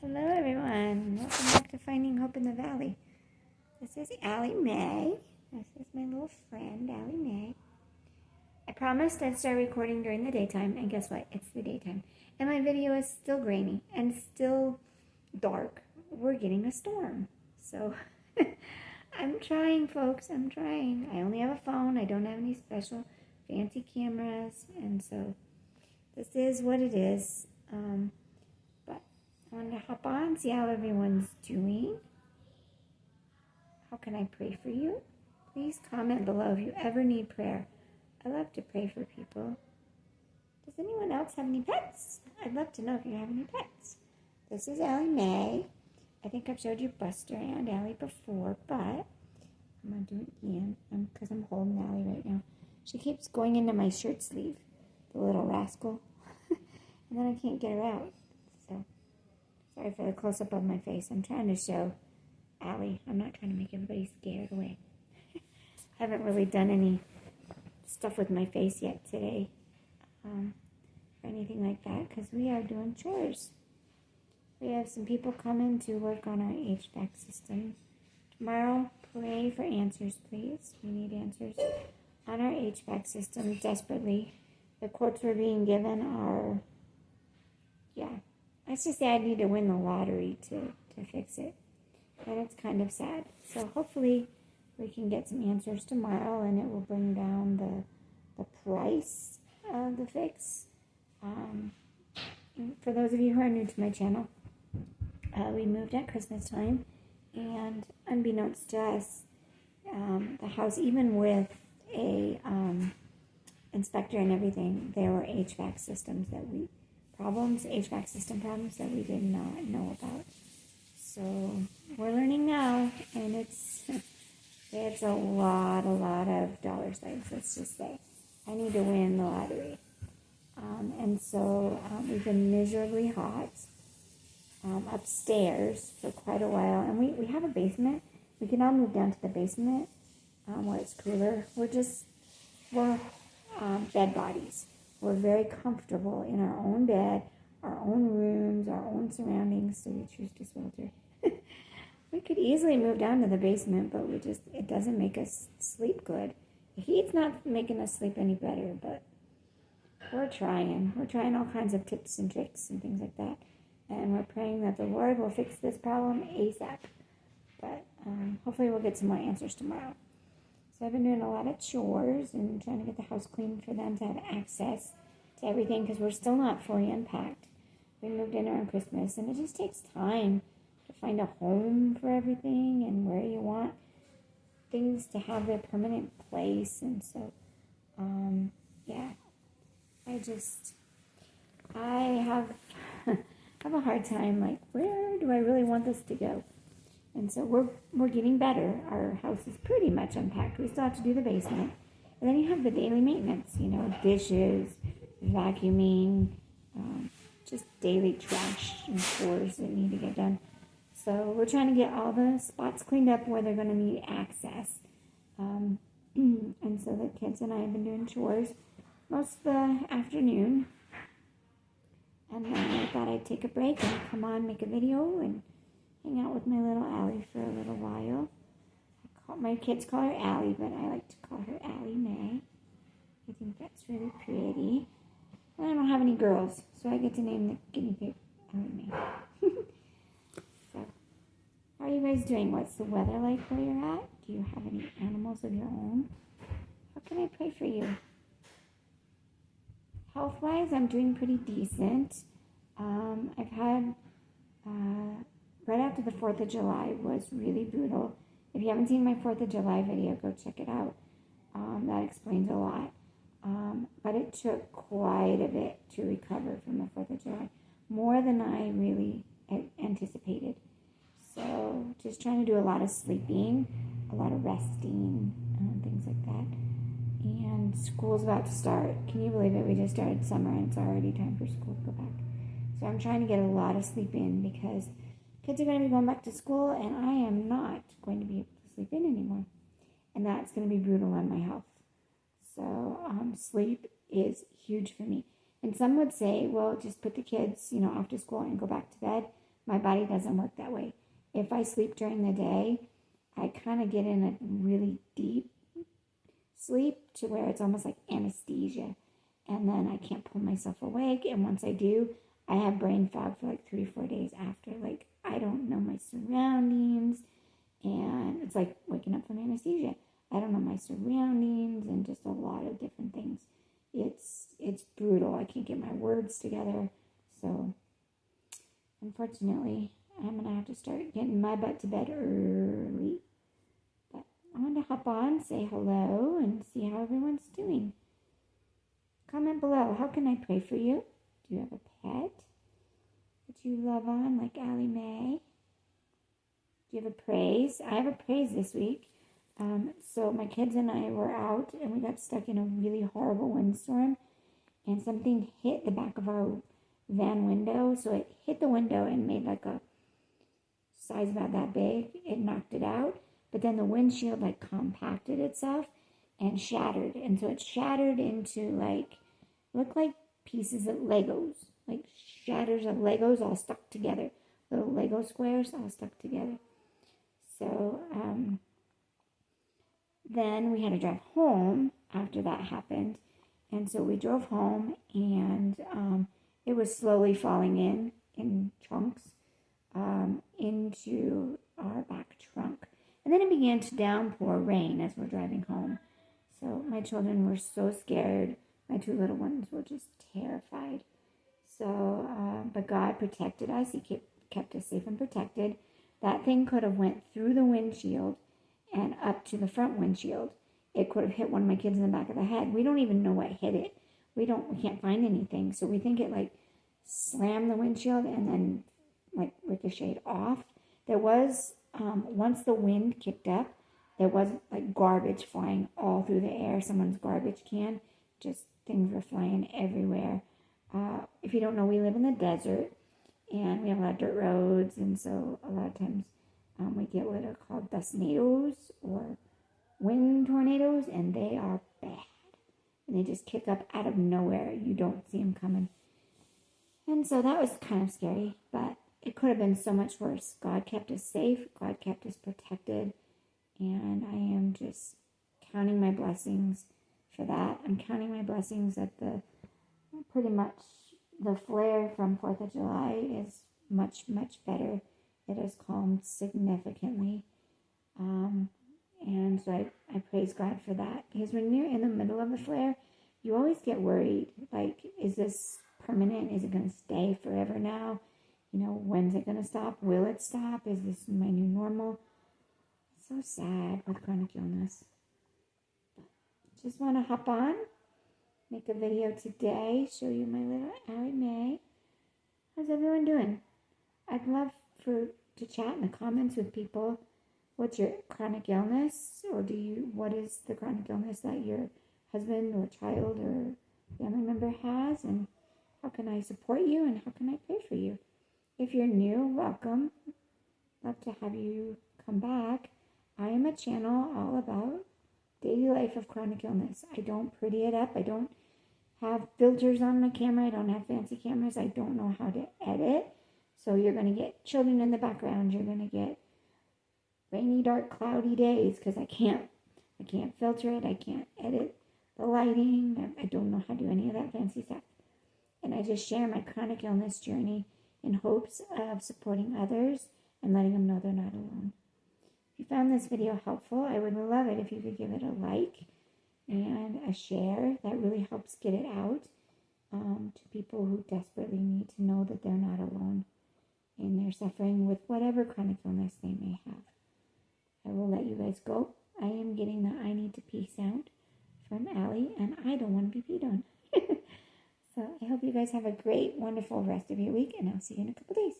Hello everyone, welcome back to Finding Hope in the Valley. This is Allie Mae. This is my little friend, Allie Mae. I promised I'd start recording during the daytime, and guess what? It's the daytime. And my video is still grainy and still dark. We're getting a storm. So, I'm trying, folks, I'm trying. I only have a phone. I don't have any special fancy cameras, and so this is what it is. I wanted to hop on, see how everyone's doing. How can I pray for you? Please comment below if you ever need prayer. I love to pray for people. Does anyone else have any pets? I'd love to know if you have any pets. This is Allie Mae. I think I've showed you Buster and Allie before, but I'm going to do it again because I'm holding Allie right now. She keeps going into my shirt sleeve, the little rascal, and then I can't get her out. So, sorry for the close-up of my face. I'm trying to show Allie. I'm not trying to make everybody scared away. I haven't really done any stuff with my face yet today. Or anything like that, because we are doing chores. We have some people coming to work on our HVAC system. Tomorrow, pray for answers, please. We need answers on our HVAC system desperately. The quotes we're being given are, let's just say I need to win the lottery to fix it. And it's kind of sad. So hopefully we can get some answers tomorrow, and it will bring down the price of the fix. For those of you who are new to my channel, we moved at Christmas time, and unbeknownst to us, the house, even with a inspector and everything, there were HVAC system problems that we did not know about. So we're learning now, and it's a lot of dollar signs, let's just say. I need to win the lottery. And so we've been miserably hot upstairs for quite a while. And we have a basement. We can all move down to the basement where it's cooler. We're bed bodies. We're very comfortable in our own bed, our own rooms, our own surroundings, so we choose to swelter. We could easily move down to the basement, but it doesn't make us sleep good. The heat's not making us sleep any better, but we're trying. We're trying all kinds of tips and tricks and things like that. And we're praying that the Lord will fix this problem ASAP. But hopefully we'll get some more answers tomorrow. So I've been doing a lot of chores and trying to get the house clean for them to have access to everything, because we're still not fully unpacked. We moved in around Christmas, and it just takes time to find a home for everything and where you want things to have their permanent place. And so, I have a hard time, like, where do I really want this to go? And so we're getting better. Our house is pretty much unpacked. We still have to do the basement. And then you have the daily maintenance, dishes, vacuuming, just daily trash and chores that need to get done. So we're trying to get all the spots cleaned up where they're going to need access. And so the kids and I have been doing chores most of the afternoon. And then I thought I'd take a break and come on, make a video, and hang out with my little Allie for a little while. My kids call her Allie, but I like to call her Allie Mae. I think that's really pretty. And I don't have any girls, so I get to name the guinea pig Allie Mae. So, how are you guys doing? What's the weather like where you're at? Do you have any animals of your own? How can I pray for you? Health-wise, I'm doing pretty decent. I've had, right after the 4th of July was really brutal. If you haven't seen my 4th of July video, go check it out. That explains a lot. But it took quite a bit to recover from the 4th of July. More than I really anticipated. So, just trying to do a lot of sleeping, a lot of resting, things like that. And school's about to start. Can you believe it? We just started summer and it's already time for school to go back. So I'm trying to get a lot of sleep in, because kids are going to be going back to school and I am not going to be able to sleep in anymore. And that's going to be brutal on my health. So sleep is huge for me. And some would say, well, just put the kids, after school and go back to bed. My body doesn't work that way. If I sleep during the day, I kind of get in a really deep sleep to where it's almost like anesthesia. And then I can't pull myself awake. And once I do, I have brain fog for like 3 or 4 days after. Like, I don't know my surroundings. And it's like waking up from anesthesia. I don't know my surroundings and just a lot of different things. It's brutal. I can't get my words together. So, unfortunately, I'm going to have to start getting my butt to bed early. But I want to hop on, say hello, and see how everyone's doing. Comment below. How can I pray for you? Do you have a pet that you love on, like Allie Mae? Do you have a praise? I have a praise this week. So my kids and I were out, and we got stuck in a really horrible windstorm, and something hit the back of our van window. So it hit the window and made like a size about that big. It knocked it out, but then the windshield like compacted itself and shattered, and so it shattered into like, looked like pieces of Legos, like shatters of Legos all stuck together, little Lego squares all stuck together. So then we had to drive home after that happened, and so we drove home, and it was slowly falling in chunks into our back trunk. And then it began to downpour rain as we're driving home. So my children were so scared. My 2 little ones were just terrified. So, but God protected us. He kept us safe and protected. That thing could have went through the windshield and up to the front windshield. It could have hit one of my kids in the back of the head. We don't even know what hit it. We can't find anything. So we think it like slammed the windshield and then like ricocheted off. There was, once the wind kicked up, there was like garbage flying all through the air. Someone's garbage can, just things were flying everywhere. If you don't know, we live in the desert, and we have a lot of dirt roads, and so a lot of times we get what are called dustnadoes or wind tornadoes, and they are bad. And they just kick up out of nowhere. You don't see them coming. And so that was kind of scary, but it could have been so much worse. God kept us safe. God kept us protected. And I am just counting my blessings for that. I'm counting my blessings that pretty much the flare from 4th of July is much, much better. It has calmed significantly. And so I praise God for that. Because when you're in the middle of a flare, you always get worried. Like, is this permanent? Is it going to stay forever now? You know, when's it going to stop? Will it stop? Is this my new normal? It's so sad with chronic illness. Just want to hop on, make a video today, show you my little Allie Mae. How's everyone doing? I'd love to chat in the comments with people. What's your chronic illness? Or what is the chronic illness that your husband or child or family member has? And how can I support you? And how can I pray for you? If you're new, welcome. Love to have you come back. I am a channel all about daily life of chronic illness. I don't pretty it up. I don't have filters on my camera. I don't have fancy cameras. I don't know how to edit. So you're going to get children in the background. You're going to get rainy, dark, cloudy days because I can't filter it. I can't edit the lighting. I don't know how to do any of that fancy stuff. And I just share my chronic illness journey in hopes of supporting others and letting them know they're not alone. If you found this video helpful, I would love it if you could give it a like and a share. That really helps get it out to people who desperately need to know that they're not alone in their suffering with whatever chronic illness they may have. I will let you guys go. I am getting the I need to pee sound from Allie, and I don't want to be peed on. So I hope you guys have a great, wonderful rest of your week, and I'll see you in a couple days.